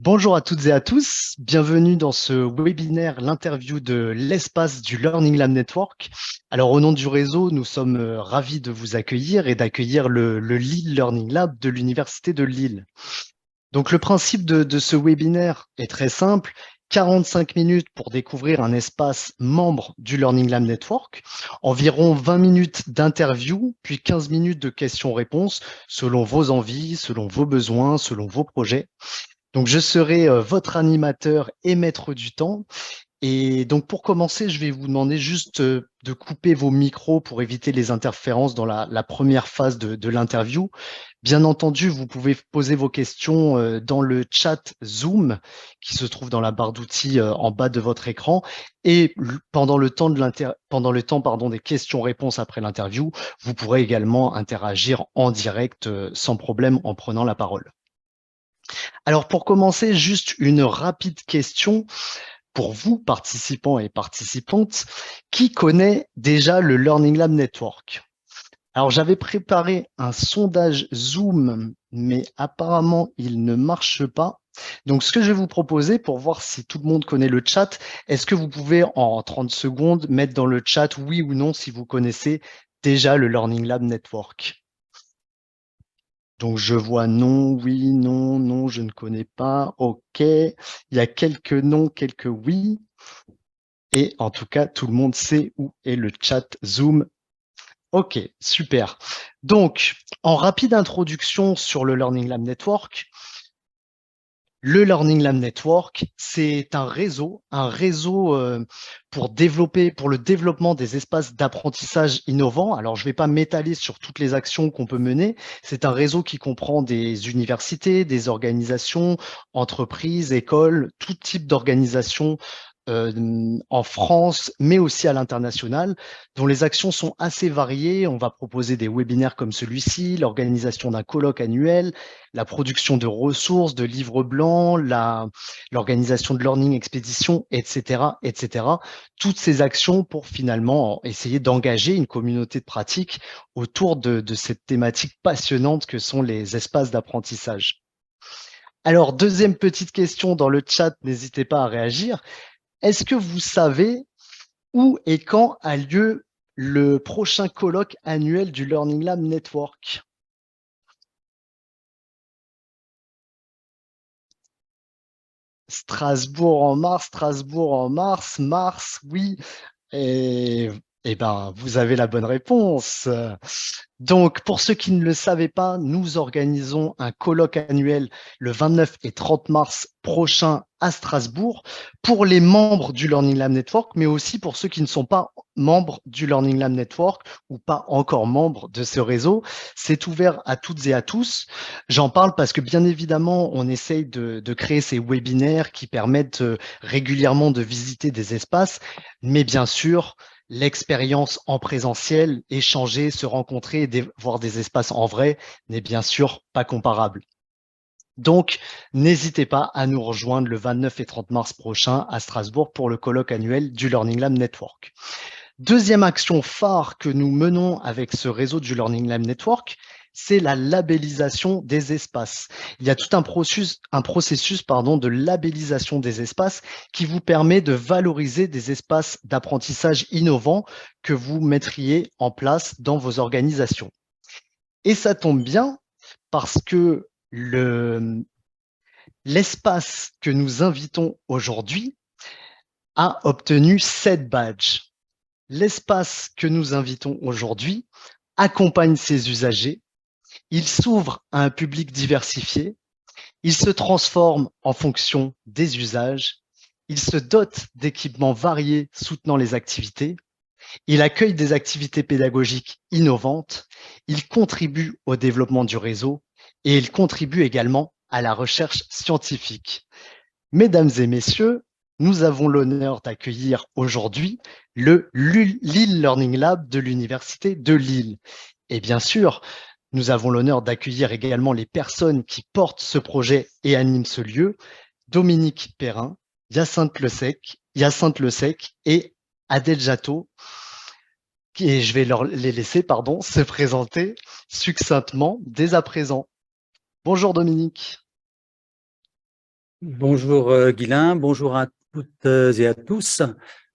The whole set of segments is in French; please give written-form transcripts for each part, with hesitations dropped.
Bonjour à toutes et à tous, bienvenue dans ce webinaire, l'interview de l'espace du Learning Lab Network. Alors au nom du réseau, nous sommes ravis de vous accueillir et d'accueillir le Lille Learning Lab de l'Université de Lille. Donc le principe de ce webinaire est très simple, 45 minutes pour découvrir un espace membre du Learning Lab Network, environ 20 minutes d'interview, puis 15 minutes de questions-réponses selon vos envies, selon vos besoins, selon vos projets. Donc, je serai votre animateur et maître du temps. Et donc, pour commencer, je vais vous demander juste de couper vos micros pour éviter les interférences dans la première phase de l'interview. Bien entendu, vous pouvez poser vos questions dans le chat Zoom qui se trouve dans la barre d'outils en bas de votre écran. Et pendant le temps des questions-réponses après l'interview, vous pourrez également interagir en direct sans problème en prenant la parole. Alors pour commencer, juste une rapide question pour vous, participants et participantes, qui connaît déjà le Learning Lab Network? Alors j'avais préparé un sondage Zoom, mais apparemment il ne marche pas. Donc ce que je vais vous proposer pour voir si tout le monde connaît le chat, est-ce que vous pouvez en 30 secondes mettre dans le chat oui ou non si vous connaissez déjà le Learning Lab Network? Donc, je vois non, oui, non, non, je ne connais pas. OK. Il y a quelques non, quelques oui. Et en tout cas, tout le monde sait où est le chat Zoom. OK, super. Donc, en rapide introduction sur le Learning Lab Network, le Learning Lab Network, c'est un réseau pour le développement des espaces d'apprentissage innovants. Alors, je ne vais pas m'étaler sur toutes les actions qu'on peut mener. C'est un réseau qui comprend des universités, des organisations, entreprises, écoles, tout type d'organisations en France, mais aussi à l'international, dont les actions sont assez variées. On va proposer des webinaires comme celui-ci, l'organisation d'un colloque annuel, la production de ressources, de livres blancs, l'organisation de learning expéditions, etc., etc. Toutes ces actions pour finalement essayer d'engager une communauté de pratique autour de cette thématique passionnante que sont les espaces d'apprentissage. Alors, deuxième petite question dans le chat, n'hésitez pas à réagir. Est-ce que vous savez où et quand a lieu le prochain colloque annuel du Learning Lab Network? Strasbourg en mars, oui. Et, eh ben, vous avez la bonne réponse. Donc, pour ceux qui ne le savaient pas, nous organisons un colloque annuel le 29 et 30 mars prochain à Strasbourg pour les membres du Learning Lab Network, mais aussi pour ceux qui ne sont pas membres du Learning Lab Network ou pas encore membres de ce réseau. C'est ouvert à toutes et à tous. J'en parle parce que bien évidemment, on essaye de créer ces webinaires qui permettent régulièrement de visiter des espaces, mais bien sûr, l'expérience en présentiel, échanger, se rencontrer et voir des espaces en vrai n'est bien sûr pas comparable. Donc, n'hésitez pas à nous rejoindre le 29 et 30 mars prochain à Strasbourg pour le colloque annuel du Learning Lab Network. Deuxième action phare que nous menons avec ce réseau du Learning Lab Network, c'est la labellisation des espaces. Il y a tout un processus de labellisation des espaces qui vous permet de valoriser des espaces d'apprentissage innovants que vous mettriez en place dans vos organisations. Et ça tombe bien parce que l'espace que nous invitons aujourd'hui a obtenu 7 badges. L'espace que nous invitons aujourd'hui accompagne ses usagers, il s'ouvre à un public diversifié, il se transforme en fonction des usages, il se dote d'équipements variés soutenant les activités, il accueille des activités pédagogiques innovantes, il contribue au développement du réseau et il contribue également à la recherche scientifique. Mesdames et messieurs, nous avons l'honneur d'accueillir aujourd'hui le Lille Learning Lab de l'Université de Lille. Et bien sûr, nous avons l'honneur d'accueillir également les personnes qui portent ce projet et animent ce lieu, Dominique Perrin, Hyacinthe Le Sec et Adèle Jattot, et je vais les laisser se présenter succinctement dès à présent. Bonjour Dominique. Bonjour Guylain, bonjour à toutes et à tous.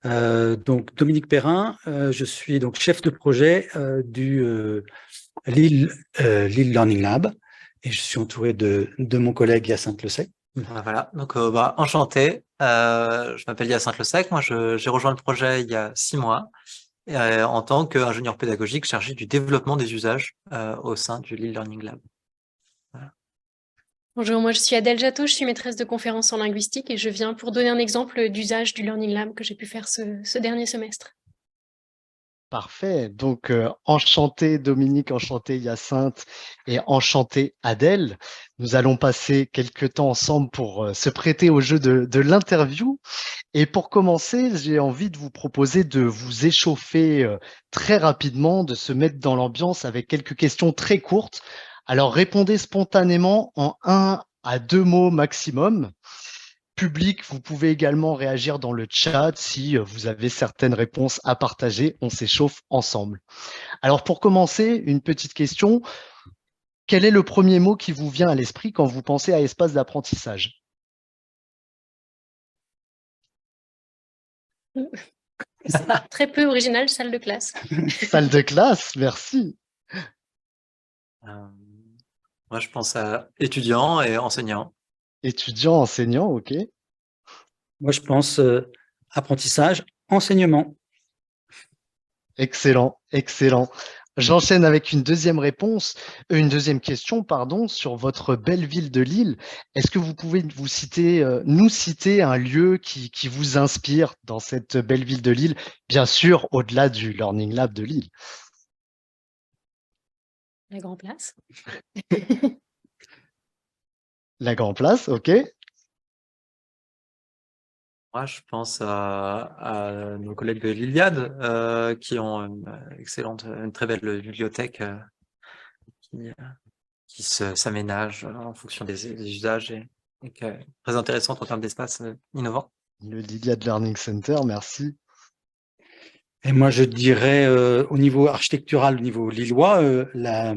Donc Dominique Perrin, je suis donc chef de projet du Lille Learning Lab et je suis entouré de mon collègue Hyacinthe Le Sec. Voilà, donc enchanté. Je m'appelle Hyacinthe Le Sec. Moi, j'ai rejoint le projet il y a 6 mois en tant qu'ingénieur pédagogique chargé du développement des usages au sein du Lille Learning Lab. Voilà. Bonjour, moi je suis Adèle Jatto, je suis maîtresse de conférences en linguistique et je viens pour donner un exemple d'usage du Learning Lab que j'ai pu faire ce dernier semestre. Parfait. Donc, enchanté Dominique, enchanté Hyacinthe et enchanté Adèle. Nous allons passer quelques temps ensemble pour se prêter au jeu de l'interview. Et pour commencer, j'ai envie de vous proposer de vous échauffer très rapidement, de se mettre dans l'ambiance avec quelques questions très courtes. Alors, répondez spontanément en 1 à 2 mots maximum. Public, vous pouvez également réagir dans le chat si vous avez certaines réponses à partager. On s'échauffe ensemble. Alors, pour commencer, une petite question. Quel est le premier mot qui vous vient à l'esprit quand vous pensez à espace d'apprentissage? C'est très peu original, salle de classe. Salle de classe, merci. Moi, je pense à étudiants et enseignants. Étudiant, enseignant, ok. Moi, je pense apprentissage, enseignement. Excellent, excellent. J'enchaîne avec une deuxième réponse, une deuxième question, pardon, sur votre belle ville de Lille. Est-ce que vous pouvez nous citer un lieu qui vous inspire dans cette belle ville de Lille, bien sûr, au-delà du Learning Lab de Lille? La Grand Place. La Grand Place, ok. Moi, je pense à nos collègues de l'Iliade qui ont une très belle bibliothèque qui, s'aménage en fonction des usages et qui est très intéressante en termes d'espace innovant. Le Lydia Learning Center, merci. Et moi, je dirais au niveau architectural, au niveau lillois, la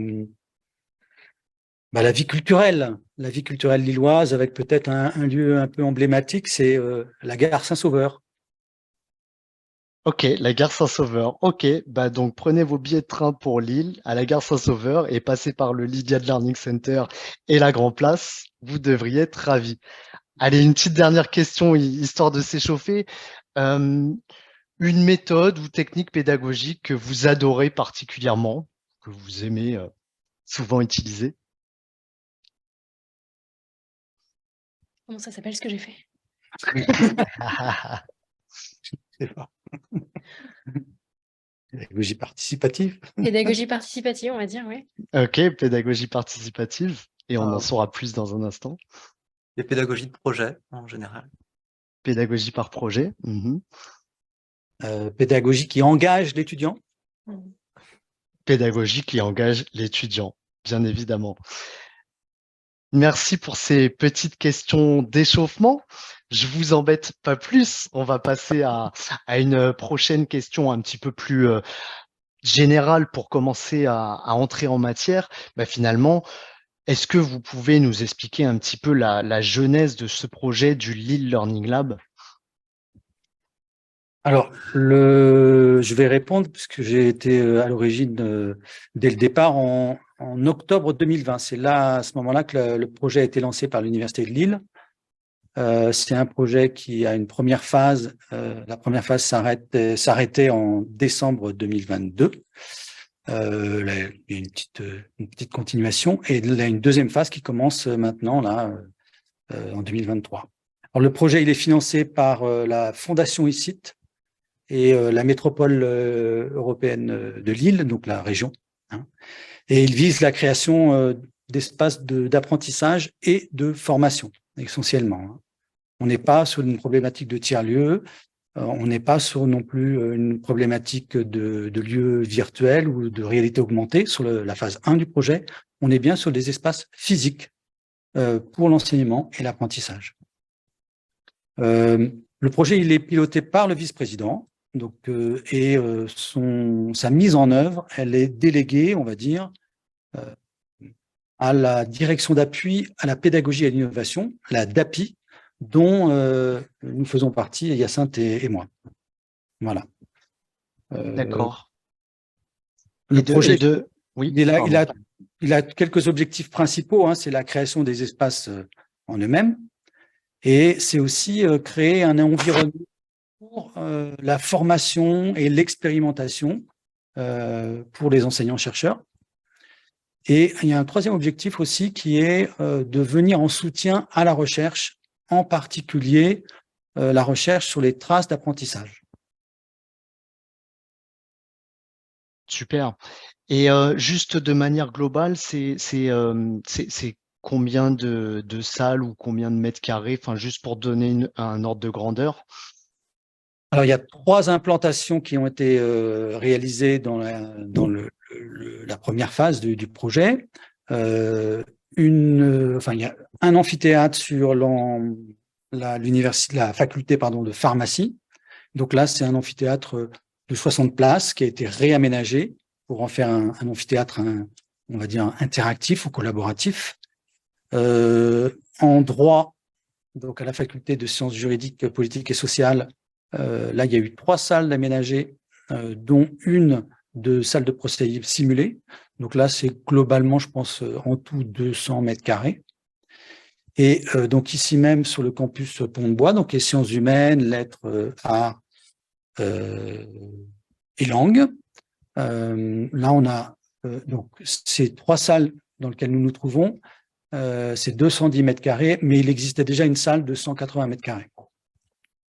vie culturelle lilloise, avec peut-être un lieu un peu emblématique, c'est la gare Saint-Sauveur. Ok, la gare Saint-Sauveur. Ok, bah donc prenez vos billets de train pour Lille à la gare Saint-Sauveur et passez par le Lydia Learning Center et la Grand Place. Vous devriez être ravis. Allez, une petite dernière question, histoire de s'échauffer. Euh, une méthode ou technique pédagogique que vous adorez particulièrement, que vous aimez souvent utiliser? Comment ça s'appelle ce que j'ai fait? C'est pas. Pédagogie participative. Pédagogie participative, on va dire, oui. Ok, pédagogie participative. Et on en saura plus dans un instant. Les pédagogies de projet en général. Pédagogie par projet. Pédagogie qui engage l'étudiant. Pédagogie qui engage l'étudiant, bien évidemment. Merci pour ces petites questions d'échauffement. Je vous embête pas plus. On va passer à une prochaine question un petit peu plus générale pour commencer à entrer en matière. Bah, finalement, est-ce que vous pouvez nous expliquer un petit peu la genèse de ce projet du Lille Learning Lab? Alors, je vais répondre puisque j'ai été à l'origine dès le départ en octobre 2020. C'est là, à ce moment-là, que le projet a été lancé par l'Université de Lille. C'est un projet qui a une première phase. La première phase s'arrêtait en décembre 2022. Il y a une petite continuation et il y a une deuxième phase qui commence maintenant là en 2023. Alors, le projet il est financé par la Fondation ICIT et la métropole européenne de Lille, donc la région. Et il vise la création d'espaces d'apprentissage et de formation, essentiellement. On n'est pas sur une problématique de tiers-lieux, on n'est pas sur non plus une problématique de lieux virtuels ou de réalité augmentée sur la phase 1 du projet. On est bien sur des espaces physiques pour l'enseignement et l'apprentissage. Le projet il est piloté par le vice-président. Donc, sa mise en œuvre, elle est déléguée, on va dire, à la direction d'appui à la pédagogie et à l'innovation, la DAPI, dont nous faisons partie, Hyacinthe et moi. Voilà. D'accord. Le projet, Oui, il a quelques objectifs principaux, hein, c'est la création des espaces en eux-mêmes, et c'est aussi créer un environnement pour la formation et l'expérimentation pour les enseignants-chercheurs. Et il y a un troisième objectif aussi qui est de venir en soutien à la recherche, en particulier la recherche sur les traces d'apprentissage. super. Et juste de manière globale, c'est combien de salles ou combien de mètres carrés, enfin juste pour donner un ordre de grandeur? Alors, il y a 3 implantations qui ont été réalisées dans la première phase du projet. Il y a un amphithéâtre sur la faculté de pharmacie. Donc là, c'est un amphithéâtre de 60 places qui a été réaménagé pour en faire un amphithéâtre, on va dire, interactif ou collaboratif. En droit, donc à la faculté de sciences juridiques, politiques et sociales, là, il y a eu 3 salles d'aménagées, dont une de salle de procès simulée. Donc là, c'est globalement, je pense, en tout 200 mètres carrés. Et donc ici même, sur le campus Pont-de-Bois, donc les sciences humaines, lettres, arts et langues. Là, on a donc ces 3 salles dans lesquelles nous nous trouvons. C'est 210 mètres carrés, mais il existait déjà une salle de 180 mètres carrés.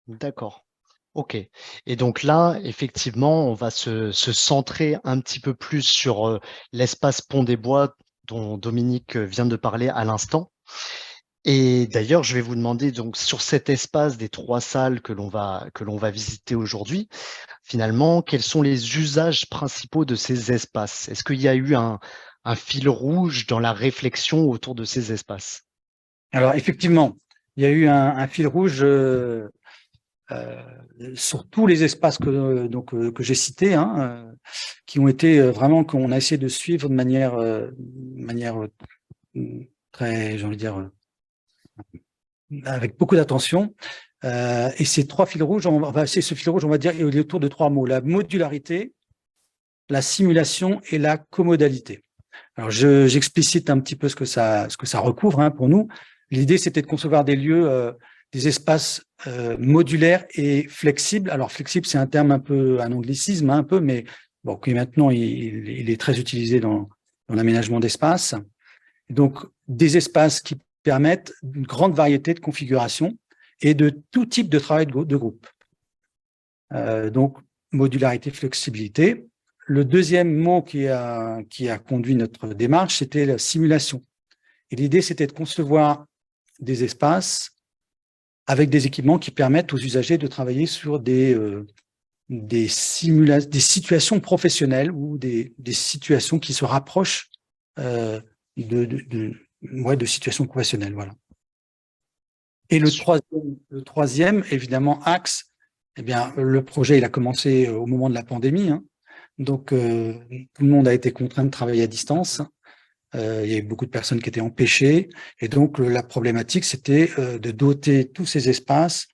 D'accord. Ok. Et donc là, effectivement, on va se centrer un petit peu plus sur l'espace Pont des Bois dont Dominique vient de parler à l'instant. Et d'ailleurs, je vais vous demander donc sur cet espace des 3 salles que l'on va visiter aujourd'hui, finalement, quels sont les usages principaux de ces espaces? Est-ce qu'il y a eu un fil rouge dans la réflexion autour de ces espaces? Alors effectivement, il y a eu un fil rouge sur tous les espaces que j'ai cités, hein, qui ont été vraiment, qu'on a essayé de suivre de manière très, j'ai envie de dire, avec beaucoup d'attention. Et ces 3 fils rouges, ce fil rouge, on va dire, il est autour de 3 mots: la modularité, la simulation et la comodalité. Alors, j'explicite un petit peu ce que ça recouvre, hein, pour nous. L'idée, c'était de concevoir des lieux, des espaces modulaires et flexibles. Alors, flexible, c'est un terme un anglicisme, hein, un peu, mais bon, qui maintenant, il est très utilisé dans l'aménagement d'espace. Donc, des espaces qui permettent une grande variété de configurations et de tout type de travail de groupe. Donc, modularité, flexibilité. Le deuxième mot qui a conduit notre démarche, c'était la simulation. Et l'idée, c'était de concevoir des espaces avec des équipements qui permettent aux usagers de travailler sur des situations professionnelles ou des situations qui se rapprochent de situations professionnelles. Voilà. Et le troisième, évidemment, axe, eh bien, le projet, il a commencé au moment de la pandémie, hein. Donc, tout le monde a été contraint de travailler à distance. Il y a eu beaucoup de personnes qui étaient empêchées. Et donc, la problématique, c'était de doter tous ces espaces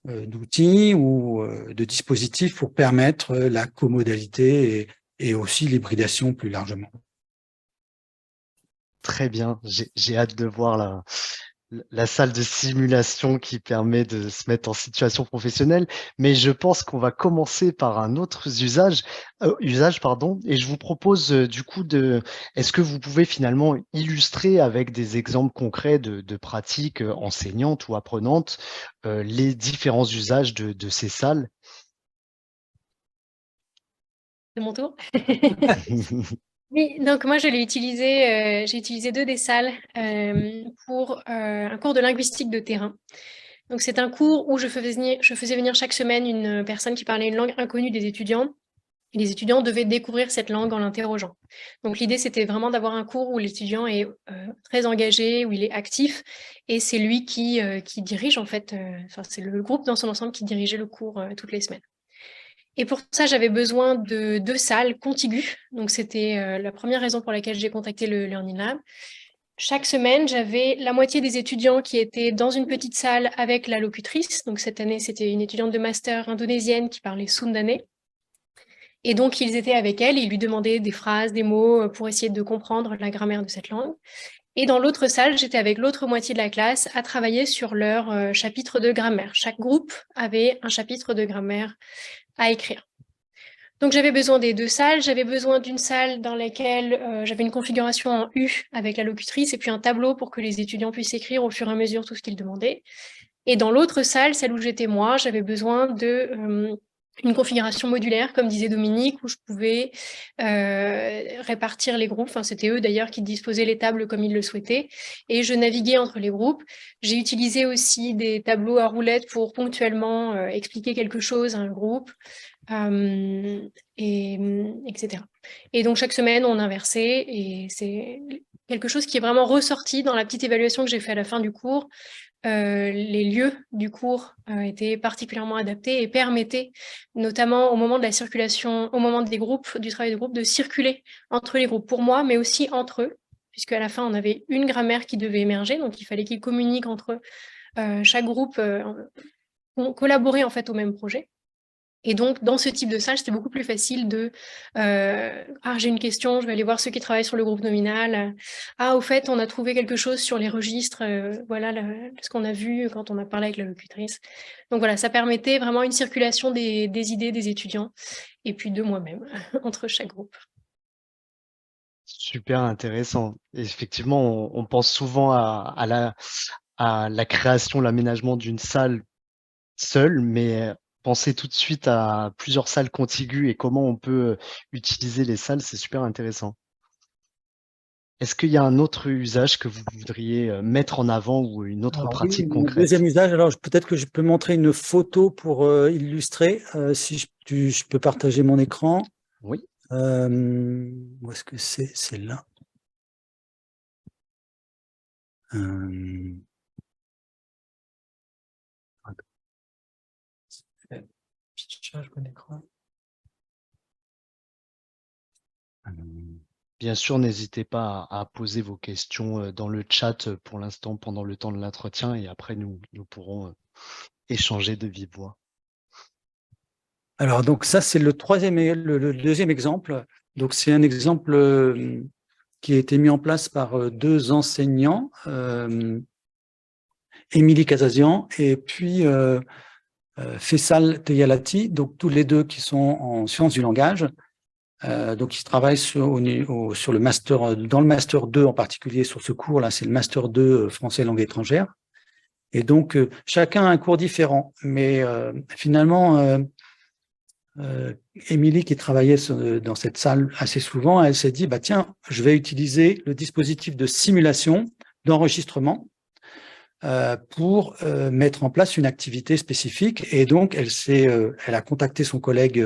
d'outils ou de dispositifs pour permettre la comodalité et aussi l'hybridation plus largement. Très bien. J'ai hâte de voir la salle de simulation qui permet de se mettre en situation professionnelle, mais je pense qu'on va commencer par un autre usage, et je vous propose du coup est-ce que vous pouvez finalement illustrer avec des exemples concrets de pratiques enseignantes ou apprenantes les différents usages de ces salles? C'est mon tour. Oui, donc moi j'ai utilisé 2 des salles pour un cours de linguistique de terrain. Donc c'est un cours où je faisais venir chaque semaine une personne qui parlait une langue inconnue des étudiants. Et les étudiants devaient découvrir cette langue en l'interrogeant. Donc l'idée, c'était vraiment d'avoir un cours où l'étudiant est très engagé, où il est actif, et c'est lui qui dirige en fait, c'est le groupe dans son ensemble qui dirigeait le cours toutes les semaines. Et pour ça, j'avais besoin de 2 salles contiguës. Donc c'était la première raison pour laquelle j'ai contacté le Learning Lab. chaque semaine, j'avais la moitié des étudiants qui étaient dans une petite salle avec la locutrice. Donc cette année, c'était une étudiante de master indonésienne qui parlait Sundanese. Et donc, ils étaient avec elle et ils lui demandaient des phrases, des mots pour essayer de comprendre la grammaire de cette langue. Et dans l'autre salle, j'étais avec l'autre moitié de la classe à travailler sur leur chapitre de grammaire. Chaque groupe avait un chapitre de grammaire à écrire. Donc, j'avais besoin des deux salles. J'avais besoin d'une salle dans laquelle j'avais une configuration en U avec la locutrice et puis un tableau pour que les étudiants puissent écrire au fur et à mesure tout ce qu'ils demandaient. Et dans l'autre salle, celle où j'étais moi, j'avais besoin de une configuration modulaire, comme disait Dominique, où je pouvais répartir les groupes. Enfin, c'était eux d'ailleurs qui disposaient les tables comme ils le souhaitaient. Et je naviguais entre les groupes. J'ai utilisé aussi des tableaux à roulettes pour ponctuellement expliquer quelque chose à un groupe, etc. Et donc, chaque semaine, on inversait. Et c'est quelque chose qui est vraiment ressorti dans la petite évaluation que j'ai fait à la fin du cours. Les lieux du cours étaient particulièrement adaptés et permettaient, notamment au moment de la circulation, au moment des groupes, du travail de groupe, de circuler entre les groupes pour moi, mais aussi entre eux, puisque à la fin, on avait une grammaire qui devait émerger, donc il fallait qu'ils communiquent entre eux, chaque groupe collaborer en fait au même projet. Et donc, dans ce type de salle, c'était beaucoup plus facile de j'ai une question, je vais aller voir ceux qui travaillent sur le groupe nominal. Au fait, on a trouvé quelque chose sur les registres. Voilà ce qu'on a vu quand on a parlé avec la locutrice. Donc voilà, ça permettait vraiment une circulation des idées des étudiants et puis de moi-même entre chaque groupe. Super intéressant. Et effectivement, on pense souvent à la création, l'aménagement d'une salle seule, mais penser tout de suite à plusieurs salles contiguës et comment on peut utiliser les salles, c'est super intéressant. Est-ce qu'il y a un autre usage que vous voudriez mettre en avant ou une autre pratique Oui, concrète? deuxième usage, alors peut-être que je peux montrer une photo pour illustrer, si je peux partager mon écran. Oui. Où est-ce que c'est? C'est là. Affichage mon écran. Bien sûr, n'hésitez pas à poser vos questions dans le chat pour l'instant pendant le temps de l'entretien et après nous pourrons échanger de vive voix. Alors, donc ça, c'est le deuxième exemple. Donc, c'est un exemple qui a été mis en place par deux enseignants, Émilie Casazian et puis Faisal Teyalati, donc tous les deux qui sont en sciences du langage. Donc, ils travaillent sur le master, dans le master 2 en particulier, sur ce cours-là, c'est le master 2 français langue étrangère. Et donc, chacun a un cours différent. Mais finalement, Émilie, qui travaillait dans cette salle assez souvent, elle s'est dit, tiens, je vais utiliser le dispositif de simulation, d'enregistrement, pour mettre en place une activité spécifique. Et donc, elle a contacté son collègue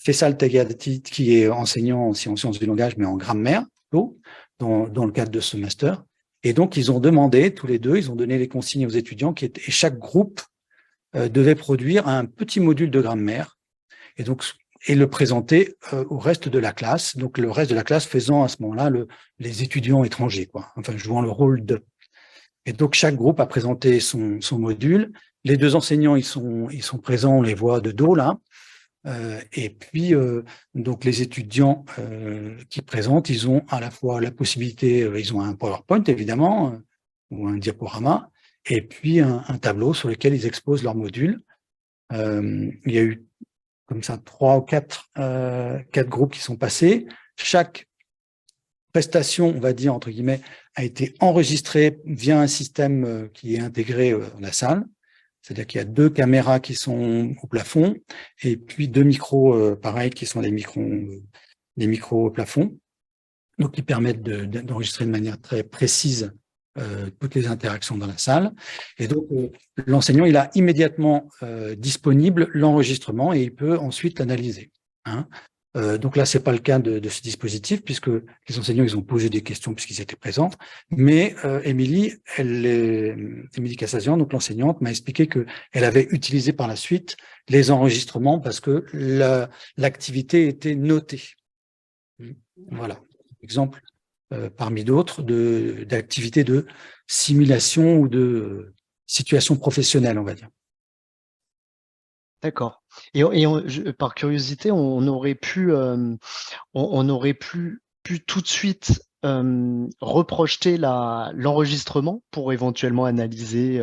Faisal Teyalati, qui est enseignant en sciences du langage, mais en grammaire, dans le cadre de ce master. Et donc, ils ont demandé, tous les deux, ils ont donné les consignes aux étudiants, et chaque groupe devait produire un petit module de grammaire, et le présenter au reste de la classe. Donc, le reste de la classe faisant à ce moment-là les étudiants étrangers, enfin jouant le rôle de. Et donc, chaque groupe a présenté son module. Les deux enseignants, ils sont présents, on les voit de dos là. Et puis, donc les étudiants qui présentent, ils ont à la fois la possibilité, ils ont un PowerPoint évidemment, ou un diaporama, et puis un tableau sur lequel ils exposent leur module. Il y a eu comme ça 3 ou 4 groupes qui sont passés. Chaque prestation, on va dire entre guillemets, a été enregistrée via un système qui est intégré dans la salle. C'est-à-dire qu'il y a 2 caméras qui sont au plafond et puis 2 micros, pareil, qui sont des micros au plafond, donc qui permettent d'enregistrer de manière très précise toutes les interactions dans la salle. Et donc, l'enseignant, il a immédiatement disponible l'enregistrement et il peut ensuite l'analyser. Donc là, c'est pas le cas de ce dispositif puisque les enseignants, ils ont posé des questions puisqu'ils étaient présents. Mais Émilie Casazian, donc l'enseignante, m'a expliqué que elle avait utilisé par la suite les enregistrements parce que l'activité était notée. Voilà, exemple parmi d'autres, d'activités de simulation ou de situation professionnelle, on va dire. D'accord. Par curiosité, on aurait pu, on aurait pu tout de suite reprojeter l'enregistrement pour éventuellement analyser,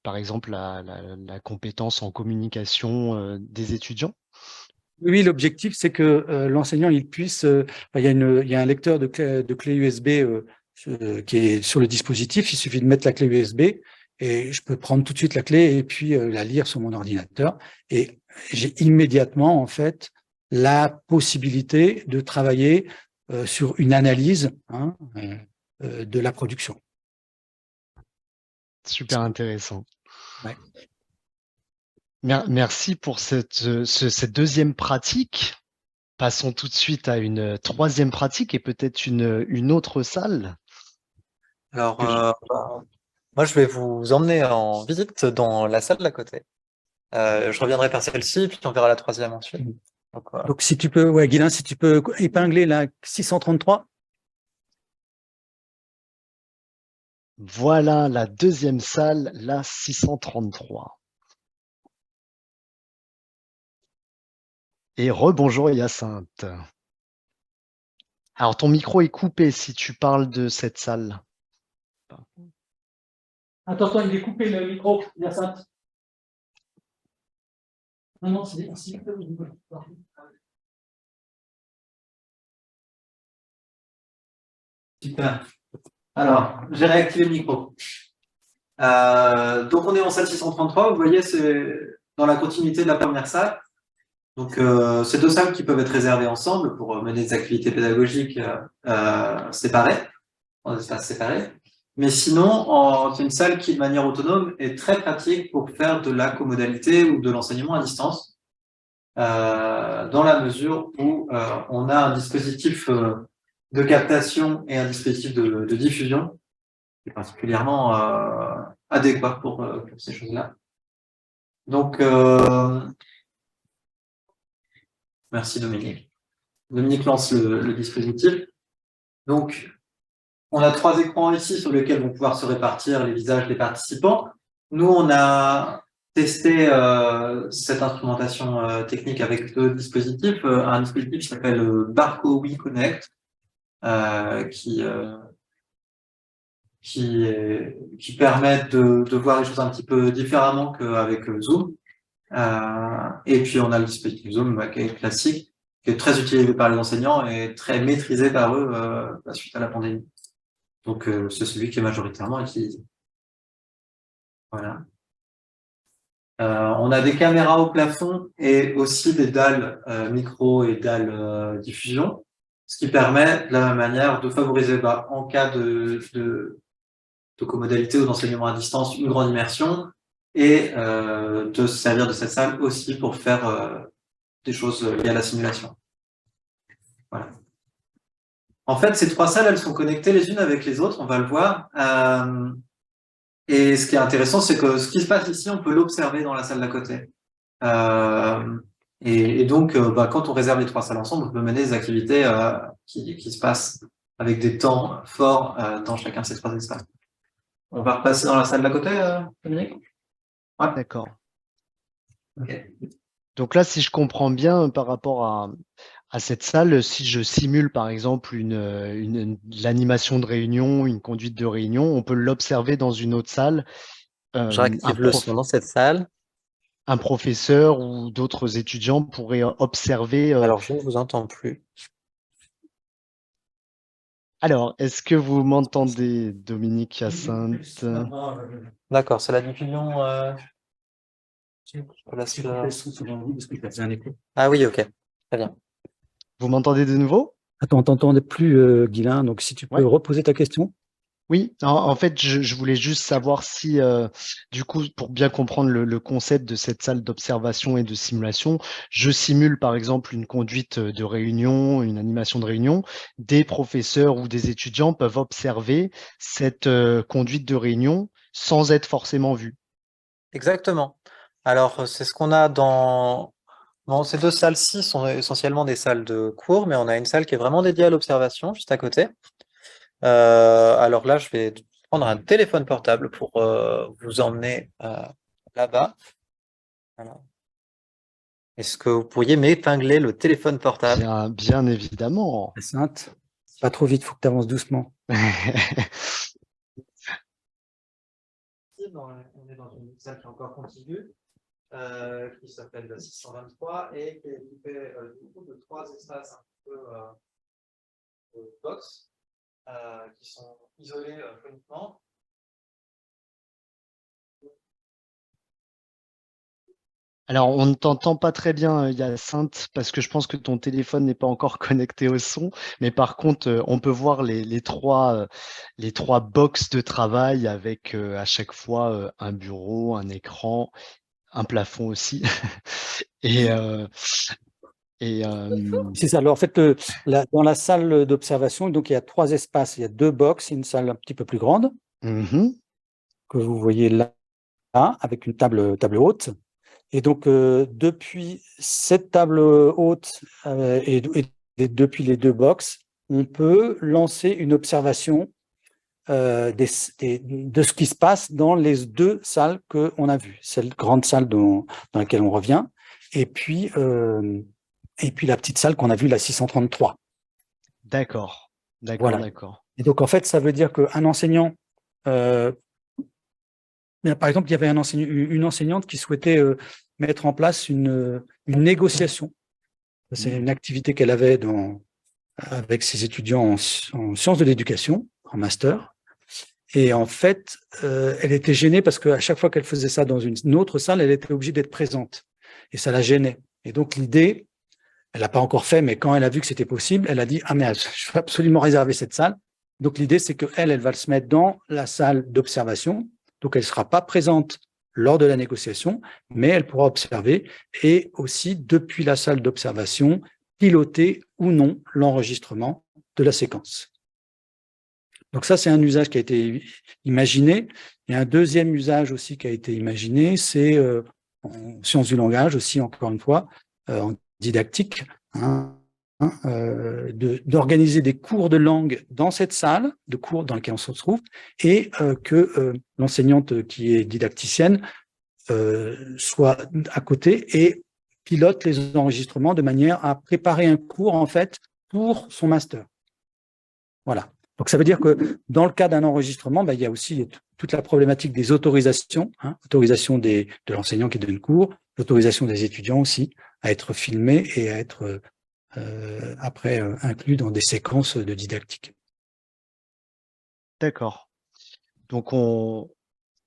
par exemple, la compétence en communication des étudiants. Oui, l'objectif, c'est que l'enseignant il puisse. Il y a un lecteur de clé USB qui est sur le dispositif. Il suffit de mettre la clé USB et je peux prendre tout de suite la clé et puis la lire sur mon ordinateur. Et j'ai immédiatement, en fait, la possibilité de travailler sur une analyse de la production. Super intéressant. Ouais. Merci pour cette deuxième pratique. Passons tout de suite à une troisième pratique et peut-être une autre salle. Alors, moi, je vais vous emmener en visite dans la salle d'à côté. Je reviendrai par celle-ci, puis on verra la troisième ensuite. Donc, si tu peux, Guilain, si tu peux épingler la 633. Voilà la deuxième salle, la 633. Et rebonjour Hyacinthe. Alors ton micro est coupé si tu parles de cette salle. Attends, il est coupé le micro, Hyacinthe. Non, c'est super. Alors, j'ai réactivé le micro. Donc, on est en salle 633. Vous voyez, c'est dans la continuité de la première salle. Donc, c'est deux salles qui peuvent être réservées ensemble pour mener des activités pédagogiques séparées, en espaces séparés. Mais sinon, c'est une salle qui, de manière autonome, est très pratique pour faire de la comodalité ou de l'enseignement à distance, dans la mesure où on a un dispositif de captation et un dispositif de diffusion qui est particulièrement adéquat pour ces choses-là. Donc, merci Dominique. Dominique lance le dispositif. Donc, on a 3 écrans ici sur lesquels vont pouvoir se répartir les visages des participants. Nous, on a testé cette instrumentation technique avec 2 dispositifs. Un dispositif qui s'appelle Barco We Connect, qui permet de voir les choses un petit peu différemment qu'avec Zoom. Et puis, on a le dispositif Zoom qui est classique, qui est très utilisé par les enseignants et très maîtrisé par eux suite à la pandémie. Donc, c'est celui qui est majoritairement utilisé. Voilà. On a des caméras au plafond et aussi des dalles micro et dalles diffusion, ce qui permet de la même manière de favoriser en cas de comodalité ou d'enseignement à distance une grande immersion et de se servir de cette salle aussi pour faire des choses liées à la simulation. Voilà. En fait, ces 3 salles, elles sont connectées les unes avec les autres, on va le voir. Et ce qui est intéressant, c'est que ce qui se passe ici, on peut l'observer dans la salle d'à côté. Et donc, quand on réserve les 3 salles ensemble, on peut mener des activités qui se passent avec des temps forts dans chacun de ces 3 espaces. On va repasser dans la salle d'à côté, Dominique ? Ouais. D'accord. Okay. Donc là, si je comprends bien par rapport à cette salle, si je simule par exemple l'animation de réunion, une conduite de réunion, on peut l'observer dans une autre salle. Je réactive le son dans cette salle. Un professeur ou d'autres étudiants pourraient observer. Alors, je ne vous entends plus. Alors, est-ce que vous m'entendez, Dominique Hyacinthe ? D'accord, c'est la diffusion. Ah oui, ok, très bien. Vous m'entendez de nouveau ? Attends, on t'entendait plus, Guilain, donc si tu peux reposer ta question. Oui, en fait, je voulais juste savoir si, du coup, pour bien comprendre le concept de cette salle d'observation et de simulation, je simule par exemple une conduite de réunion, une animation de réunion, des professeurs ou des étudiants peuvent observer cette conduite de réunion sans être forcément vus. Exactement. Alors, c'est ce qu'on a dans Bon, ces deux salles-ci sont essentiellement des salles de cours, mais on a une salle qui est vraiment dédiée à l'observation, juste à côté. Alors là, je vais prendre un téléphone portable pour vous emmener là-bas. Voilà. Est-ce que vous pourriez m'épingler le téléphone portable? Bien évidemment. Sainte, pas trop vite, faut que tu avances doucement. On est dans une salle qui est encore contiguë, qui s'appelle la 623 et qui est équipée du coup de 3 espaces un peu box qui sont isolés phoniquement. Alors, on ne t'entend pas très bien, Hyacinthe, parce que je pense que ton téléphone n'est pas encore connecté au son. Mais par contre, on peut voir les trois box de travail avec à chaque fois un bureau, un écran, un plafond aussi. Et, C'est ça. Alors, en fait, dans la salle d'observation, donc il y a 3 espaces. Il y a 2 box et une salle un petit peu plus grande mhm. que vous voyez là, avec une table haute. Et donc, depuis cette table haute et depuis les 2 box, on peut lancer une observation de ce qui se passe dans les 2 salles qu'on a vues. Cette grande salle dans laquelle on revient, et puis la petite salle qu'on a vue, la 633. D'accord, d'accord, Voilà. d'accord. Et donc, en fait, ça veut dire qu'un enseignant, par exemple, il y avait une enseignante qui souhaitait mettre en place une négociation. C'est une activité qu'elle avait avec ses étudiants en sciences de l'éducation, en master. Et en fait, elle était gênée parce qu'à chaque fois qu'elle faisait ça dans une autre salle, elle était obligée d'être présente. Et ça la gênait. Et donc, l'idée, elle l'a pas encore fait, mais quand elle a vu que c'était possible, elle a dit « Ah, mais je veux absolument réserver cette salle ». Donc, l'idée, c'est qu'elle va se mettre dans la salle d'observation. Donc, elle ne sera pas présente lors de la négociation, mais elle pourra observer et aussi, depuis la salle d'observation, piloter ou non l'enregistrement de la séquence. Donc ça, c'est un usage qui a été imaginé. Et un deuxième usage aussi qui a été imaginé, c'est en sciences du langage aussi, encore une fois, en didactique, d'organiser des cours de langue dans cette salle de cours dans laquelle on se retrouve et que l'enseignante qui est didacticienne soit à côté et pilote les enregistrements de manière à préparer un cours, en fait, pour son master. Voilà. Donc, ça veut dire que dans le cas d'un enregistrement, il y a aussi toute la problématique des autorisations, autorisation de l'enseignant qui donne cours, l'autorisation des étudiants aussi à être filmés et à être après inclus dans des séquences de didactique. D'accord. Donc,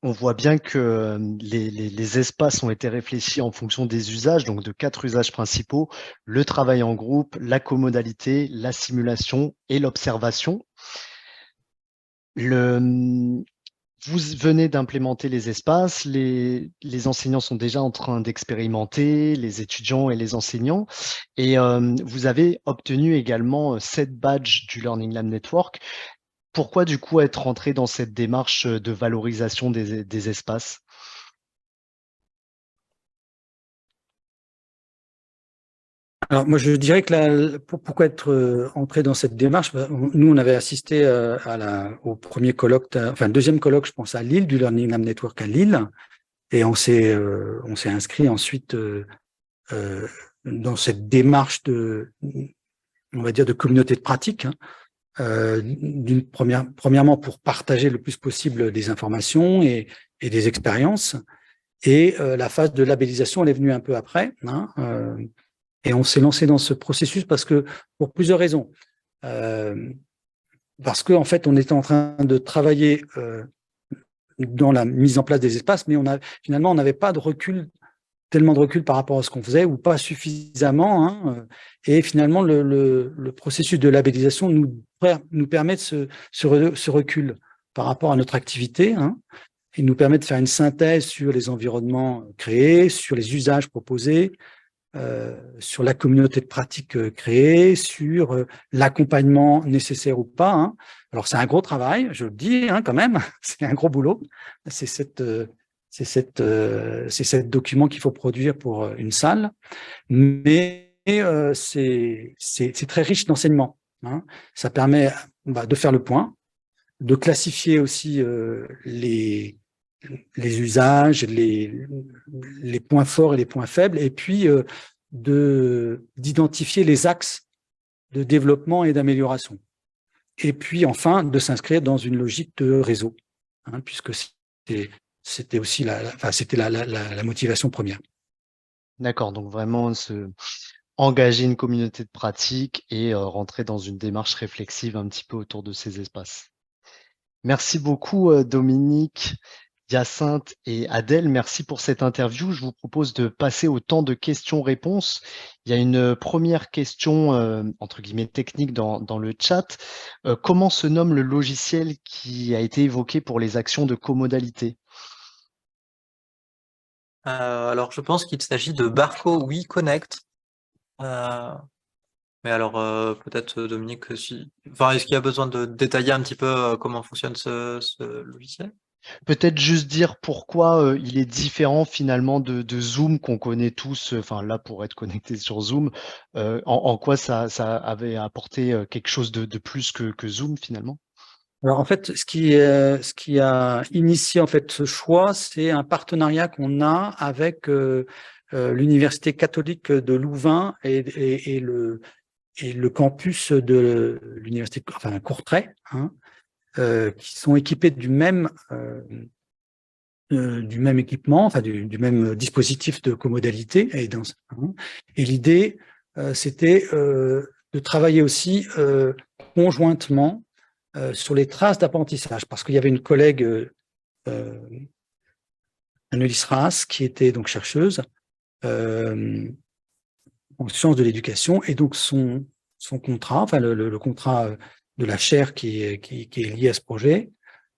on voit bien que les espaces ont été réfléchis en fonction des usages, donc de 4 usages principaux, le travail en groupe, la comodalité, la simulation et l'observation. Vous venez d'implémenter les espaces, les enseignants sont déjà en train d'expérimenter, les étudiants et les enseignants, et vous avez obtenu également 7 badges du Learning Lab Network. Pourquoi du coup être rentré dans cette démarche de valorisation des espaces? Alors, moi, je dirais que pourquoi être entré dans cette démarche, nous, on avait assisté au premier colloque, enfin, deuxième colloque, je pense, à Lille, du Learning Lab Network à Lille, et on s'est inscrit ensuite dans cette démarche on va dire, de communauté de pratique, premièrement pour partager le plus possible des informations et des expériences, et la phase de labellisation, elle est venue un peu après, et on s'est lancé dans ce processus pour plusieurs raisons. Parce qu'en fait, on était en train de travailler dans la mise en place des espaces, mais finalement, on n'avait pas tellement de recul par rapport à ce qu'on faisait, ou pas suffisamment. Et finalement, le processus de labellisation nous permet de ce recul par rapport à notre activité. Il nous permet de faire une synthèse sur les environnements créés, sur les usages proposés, sur la communauté de pratique créée, sur l'accompagnement nécessaire ou pas. Alors, c'est un gros travail, je le dis quand même, c'est un gros boulot. C'est c'est document qu'il faut produire pour une salle, mais c'est très riche d'enseignements. Hein. Ça permet de faire le point, de classifier aussi les usages, les points forts et les points faibles, et puis d'identifier les axes de développement et d'amélioration. Et puis enfin, de s'inscrire dans une logique de réseau, hein, puisque c'était aussi la motivation première. D'accord, donc vraiment engager une communauté de pratique et rentrer dans une démarche réflexive un petit peu autour de ces espaces. Merci beaucoup Dominique, Hyacinthe et Adèle. Merci pour cette interview. Je vous propose de passer au temps de questions-réponses. Il y a une première question, entre guillemets, technique dans le chat. Comment se nomme le logiciel qui a été évoqué pour les actions de comodalité? Alors, je pense qu'il s'agit de Barco WeConnect. Mais alors, peut-être Dominique, est-ce qu'il y a besoin de détailler un petit peu comment fonctionne ce logiciel? Peut-être juste dire pourquoi il est différent finalement de Zoom qu'on connaît tous, enfin là pour être connecté sur Zoom, en quoi ça avait apporté quelque chose de plus que Zoom finalement? Alors en fait, ce qui a initié en fait ce choix, c'est un partenariat qu'on a avec l'Université catholique de Louvain et le campus de l'université, enfin Courtrai, hein, qui sont équipés du même équipement, enfin du même dispositif de comodalité. Et l'idée, c'était de travailler aussi conjointement sur les traces d'apprentissage, parce qu'il y avait une collègue, Annelise Raas, qui était donc chercheuse en sciences de l'éducation, et donc son contrat, enfin le contrat de la chaire qui est lié à ce projet,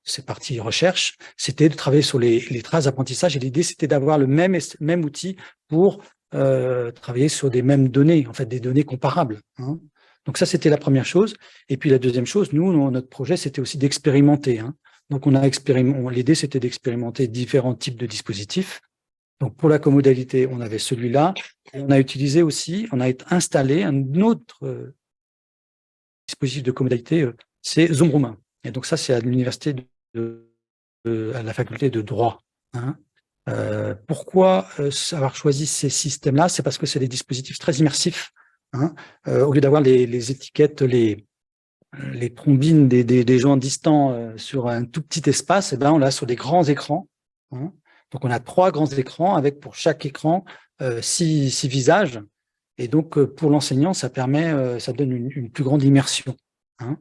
c'est partie recherche, c'était de travailler sur les traces d'apprentissage, et l'idée c'était d'avoir le même outil pour travailler sur des mêmes données, en fait des données comparables. Hein. Donc ça c'était la première chose. Et puis la deuxième chose, notre projet c'était aussi d'expérimenter. Hein. Donc l'idée c'était d'expérimenter différents types de dispositifs. Donc pour la comodalité, on avait celui-là. On a utilisé aussi, on a installé un autre dispositif de comodalité, c'est Zoom Room. Et donc ça c'est à l'université à la faculté de droit. Hein. Pourquoi avoir choisi ces systèmes-là? C'est parce que c'est des dispositifs très immersifs. Hein. Au lieu d'avoir les étiquettes, les trombines des gens distants sur un tout petit espace, et ben on l'a sur des grands écrans. Hein. Donc on a 3 grands écrans avec pour chaque écran 6 visages. Et donc pour l'enseignant, ça donne une plus grande immersion. Hein.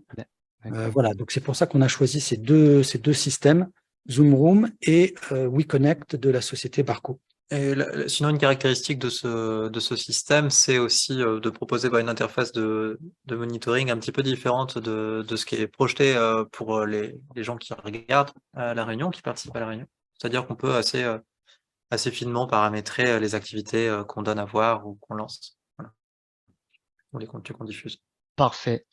Voilà, donc c'est pour ça qu'on a choisi ces deux systèmes, Zoom Room et WeConnect de la société Barco. Et sinon, une caractéristique de ce système, c'est aussi de proposer une interface de monitoring un petit peu différente de ce qui est projeté pour les gens qui regardent la réunion, qui participent à la réunion. C'est-à-dire qu'on peut assez finement paramétrer les activités qu'on donne à voir ou qu'on lance, voilà, ou les contenus qu'on diffuse. Parfait.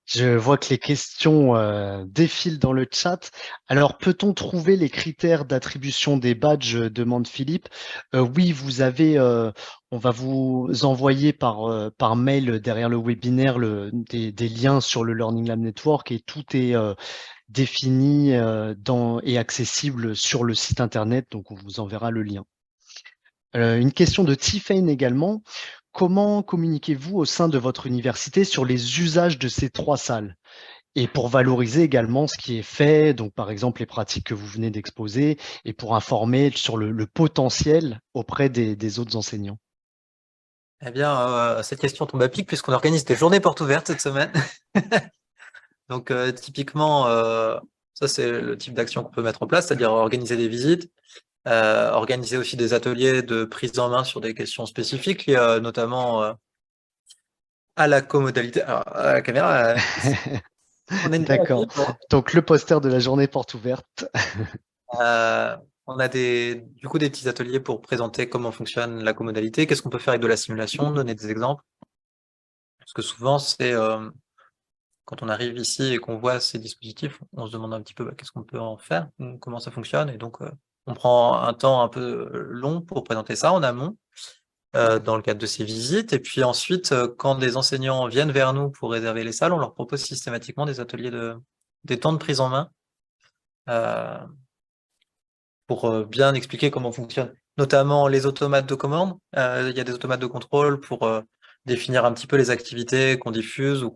Je vois que les questions défilent dans le chat. Alors, peut-on trouver les critères d'attribution des badges, demande Philippe. Oui, vous avez, on va vous envoyer par mail derrière le webinaire des liens sur le Learning Lab Network, et tout est défini et accessible sur le site internet, donc on vous enverra le lien. Une question de Tiffany également. Comment communiquez-vous au sein de votre université sur les usages de ces 3 salles? Et pour valoriser également ce qui est fait, donc par exemple les pratiques que vous venez d'exposer, et pour informer sur le potentiel auprès des autres enseignants. Eh bien, cette question tombe à pic puisqu'on organise des journées portes ouvertes cette semaine. Donc typiquement, ça c'est le type d'action qu'on peut mettre en place, c'est-à-dire organiser des visites, organiser aussi des ateliers de prise en main sur des questions spécifiques liées notamment à la comodalité. Alors, à la caméra, D'accord. Donc le poster de la journée porte ouverte. on a du coup des petits ateliers pour présenter comment fonctionne la comodalité, qu'est-ce qu'on peut faire avec de la simulation, donner des exemples. Parce que souvent, c'est quand on arrive ici et qu'on voit ces dispositifs, on se demande un petit peu qu'est-ce qu'on peut en faire, comment ça fonctionne. Et donc, on prend un temps un peu long pour présenter ça en amont, dans le cadre de ces visites. Et puis ensuite, quand des enseignants viennent vers nous pour réserver les salles, on leur propose systématiquement des ateliers des temps de prise en main, euh, pour bien expliquer comment fonctionnent notamment les automates de commande. Il y a des automates de contrôle pour définir un petit peu les activités qu'on diffuse ou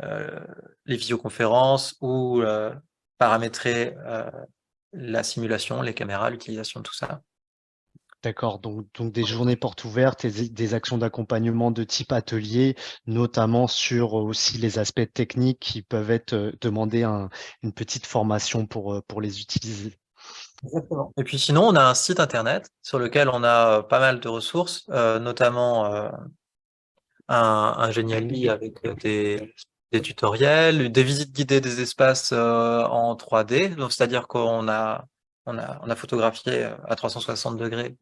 les visioconférences ou paramétrer la simulation, les caméras, l'utilisation de tout ça. D'accord, donc des journées portes ouvertes et des actions d'accompagnement de type atelier, notamment sur aussi les aspects techniques qui peuvent être demander une petite formation pour les utiliser. Exactement. Et puis sinon, on a un site internet sur lequel on a pas mal de ressources, notamment un Geniali avec des tutoriels, des visites guidées des espaces en 3D. Donc, c'est-à-dire qu'on on a photographié à 360 degrés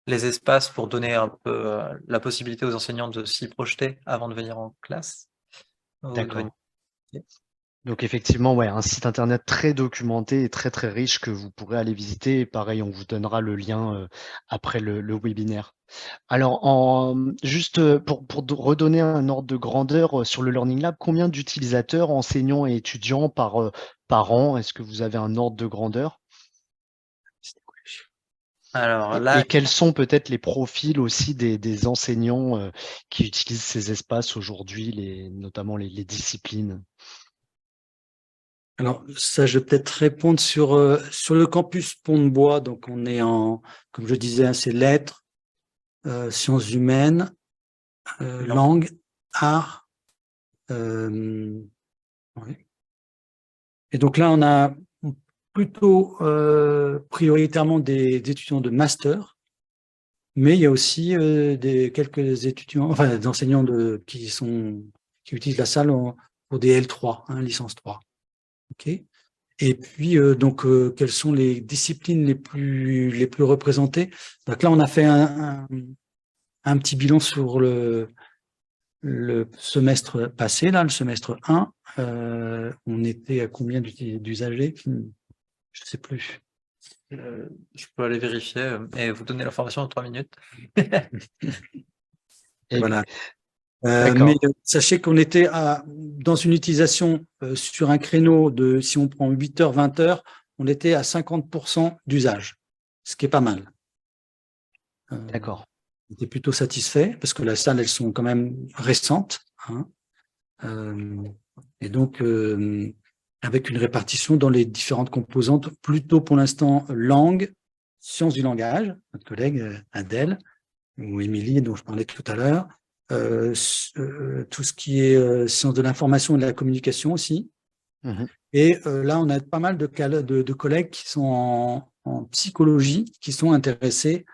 les espaces pour donner un peu la possibilité aux enseignants de s'y projeter avant de venir en classe. D'accord. Donc effectivement, ouais, un site internet très documenté et très très riche que vous pourrez aller visiter. Et pareil, on vous donnera le lien après le webinaire. Alors, juste pour redonner un ordre de grandeur sur le Learning Lab, combien d'utilisateurs, enseignants et étudiants par an? Est-ce que vous avez un ordre de grandeur? Alors là, Et quels sont peut-être les profils aussi des enseignants qui utilisent ces espaces aujourd'hui, notamment les disciplines? Alors, ça, je vais peut-être répondre sur le campus Pont-de-Bois. Donc, on est comme je disais, c'est lettres, sciences humaines, langue, art. Oui. Et donc là, on a plutôt prioritairement des étudiants de master, mais il y a aussi quelques étudiants, enfin des enseignants qui utilisent la salle pour des L3, licence 3. Ok. Et puis quelles sont les disciplines les plus représentées? Donc là, on a fait un petit bilan sur le semestre passé, là, le semestre 1. On était à combien d'usagers? Je ne sais plus. je peux aller vérifier et vous donner l'information en 3 minutes. Et Voilà. d'accord. Mais sachez qu'on était dans une utilisation sur un créneau si on prend 8 heures, 20 heures, on était à 50% d'usage, ce qui est pas mal. D'accord. On était plutôt satisfait parce que les salles, elles sont quand même récentes. Et donc, avec une répartition dans les différentes composantes, plutôt pour l'instant langue, sciences du langage, notre collègue Adèle, ou Émilie, dont je parlais tout à l'heure, tout ce qui est sciences de l'information et de la communication aussi. Mmh. Et là, on a pas mal de collègues qui sont en psychologie, qui sont intéressés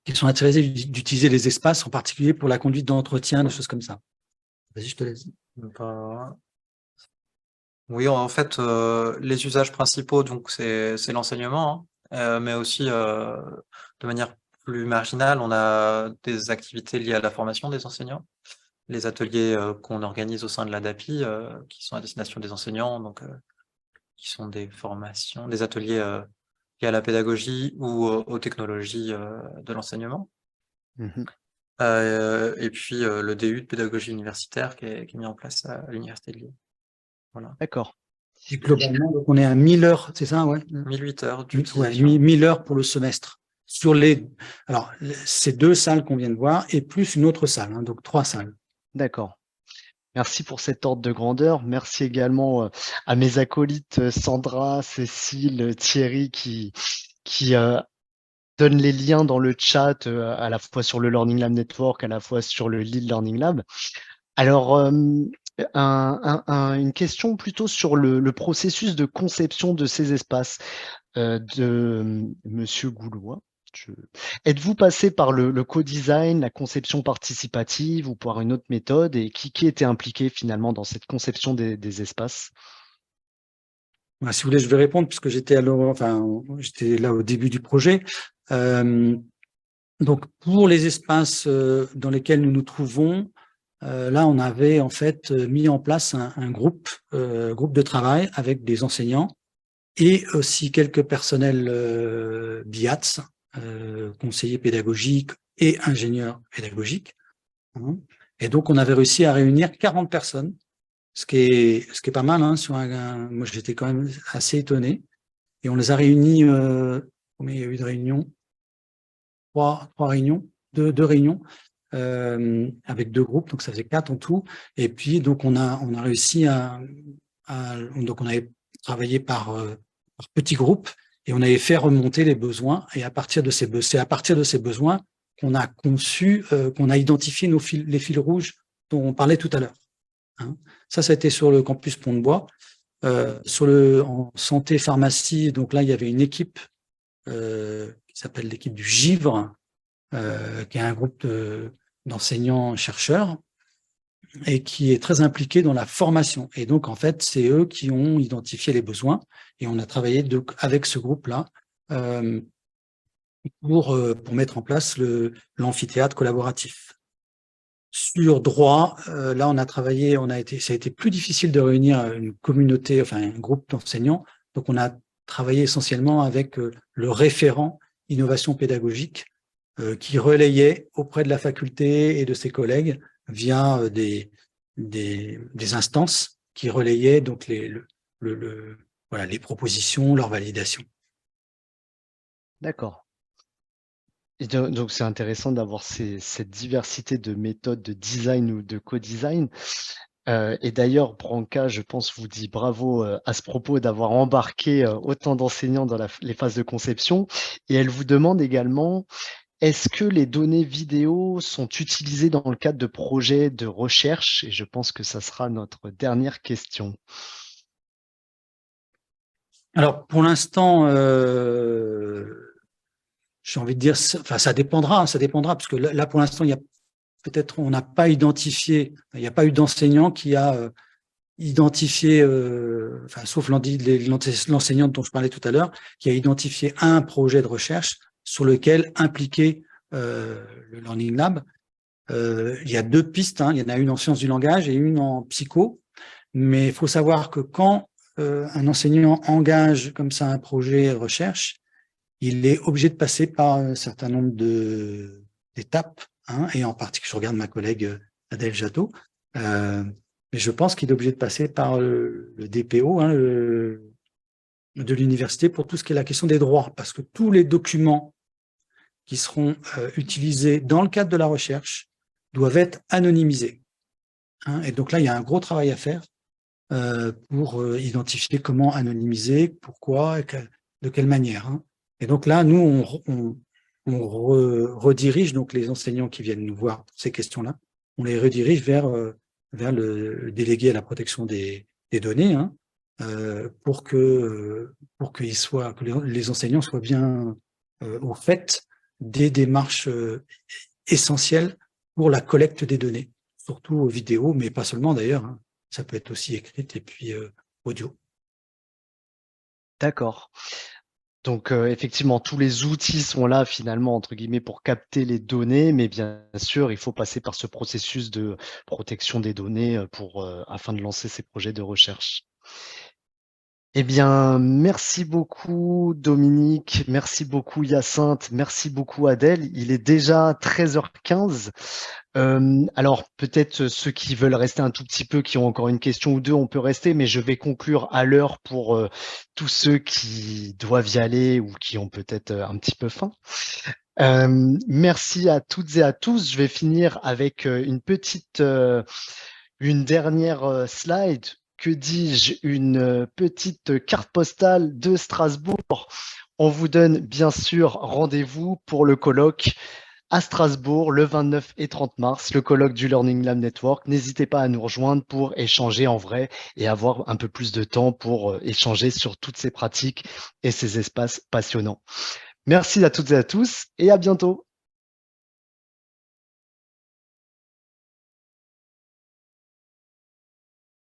d'utiliser les espaces, en particulier pour la conduite d'entretien, des choses comme ça. Vas-y, je te laisse. Oui, en fait, les usages principaux, donc c'est l'enseignement, mais aussi de manière plus marginale, on a des activités liées à la formation des enseignants, les ateliers qu'on organise au sein de l'ADAPI, qui sont à destination des enseignants, donc qui sont des formations, des ateliers liés à la pédagogie ou aux technologies de l'enseignement. Mmh. Et puis le DU de pédagogie universitaire qui est mis en place à l'Université de Lille. Voilà. D'accord. Et globalement, donc on est à 1000 heures, c'est ça, ouais? 1008 heures Ouais, d'utilisation. 1000 heures pour le semestre. Alors, ces 2 salles qu'on vient de voir, et plus une autre salle, donc 3 salles. D'accord. Merci pour cet ordre de grandeur. Merci également à mes acolytes Sandra, Cécile, Thierry qui donnent les liens dans le chat à la fois sur le Learning Lab Network, à la fois sur le Lille Learning Lab. Alors, une question plutôt sur le processus de conception de ces espaces de Monsieur Goulois. Êtes-vous passé par le co-design, la conception participative ou par une autre méthode et qui était impliqué finalement dans cette conception des espaces? Si vous voulez, je vais répondre puisque j'étais là au début du projet. Donc, pour les espaces dans lesquels nous nous trouvons, là, on avait en fait mis en place un groupe de travail avec des enseignants et aussi quelques personnels BIATS, conseillers pédagogiques et ingénieurs pédagogiques. Et donc, on avait réussi à réunir 40 personnes, ce qui est pas mal. Hein, moi, j'étais quand même assez étonné. Et on les a réunis, combien il y a eu de réunions? Trois réunions, deux réunions, avec 2 groupes, donc ça faisait 4 en tout. Et puis, donc, on a réussi donc on avait travaillé par petits groupes et on avait fait remonter les besoins. Et c'est à partir de ces besoins qu'on a conçu, qu'on a identifié les fils rouges dont on parlait tout à l'heure. Hein. Ça a été sur le campus Pont-de-Bois. En santé pharmacie, donc là, il y avait une équipe qui s'appelle l'équipe du Givre, qui est un groupe d'enseignants-chercheurs et qui est très impliqué dans la formation. Et donc, en fait, c'est eux qui ont identifié les besoins et on a travaillé avec ce groupe-là pour mettre en place l'amphithéâtre collaboratif. Sur droit, là, on a travaillé, ça a été plus difficile de réunir une communauté, enfin un groupe d'enseignants. Donc, on a travaillé essentiellement avec le référent innovation pédagogique qui relayait auprès de la faculté et de ses collègues via des instances qui relayaient donc les propositions, leur validation. D'accord. Et donc, c'est intéressant d'avoir cette diversité de méthodes de design ou de co-design. Et d'ailleurs, Branca, je pense, vous dit bravo à ce propos d'avoir embarqué autant d'enseignants dans les phases de conception. Et elle vous demande également, est-ce que les données vidéo sont utilisées dans le cadre de projets de recherche? Et je pense que ça sera notre dernière question. Alors, pour l'instant, j'ai envie de dire, enfin, ça dépendra, parce que là, pour l'instant, on n'a pas identifié, il n'y a pas eu d'enseignant qui a identifié, enfin, sauf l'enseignante dont je parlais tout à l'heure, qui a identifié un projet de recherche sur lequel impliquer le Learning Lab. Il y a 2 pistes, hein, il y en a une en sciences du langage et une en psycho, mais il faut savoir que quand un enseignant engage comme ça un projet de recherche, il est obligé de passer par un certain nombre d'étapes, hein, et en particulier, je regarde ma collègue Adèle Jattot, mais je pense qu'il est obligé de passer par le DPO, hein, de l'université pour tout ce qui est la question des droits, parce que tous les documents qui seront utilisés dans le cadre de la recherche doivent être anonymisés. Hein, et donc là, il y a un gros travail à faire pour identifier comment anonymiser, pourquoi, de quelle manière. Hein. Et donc là, nous, on redirige donc les enseignants qui viennent nous voir pour ces questions-là, on les redirige vers le délégué à la protection des données, hein, pour que les enseignants soient bien au fait des démarches essentielles pour la collecte des données, surtout vidéo, mais pas seulement d'ailleurs, hein. Ça peut être aussi écrite et puis audio. D'accord. Donc, effectivement, tous les outils sont là finalement, entre guillemets, pour capter les données, mais bien sûr, il faut passer par ce processus de protection des données afin de lancer ces projets de recherche. Eh bien, merci beaucoup Dominique, merci beaucoup Hyacinthe, merci beaucoup Adèle. Il est déjà 13h15. Alors, peut-être ceux qui veulent rester un tout petit peu, qui ont encore une question ou deux, on peut rester, mais je vais conclure à l'heure pour tous ceux qui doivent y aller ou qui ont peut-être un petit peu faim. Merci à toutes et à tous. Je vais finir avec une dernière slide. Que dis-je, une petite carte postale de Strasbourg. On vous donne bien sûr rendez-vous pour le colloque à Strasbourg le 29 et 30 mars, le colloque du Learning Lab Network. N'hésitez pas à nous rejoindre pour échanger en vrai et avoir un peu plus de temps pour échanger sur toutes ces pratiques et ces espaces passionnants. Merci à toutes et à tous et à bientôt.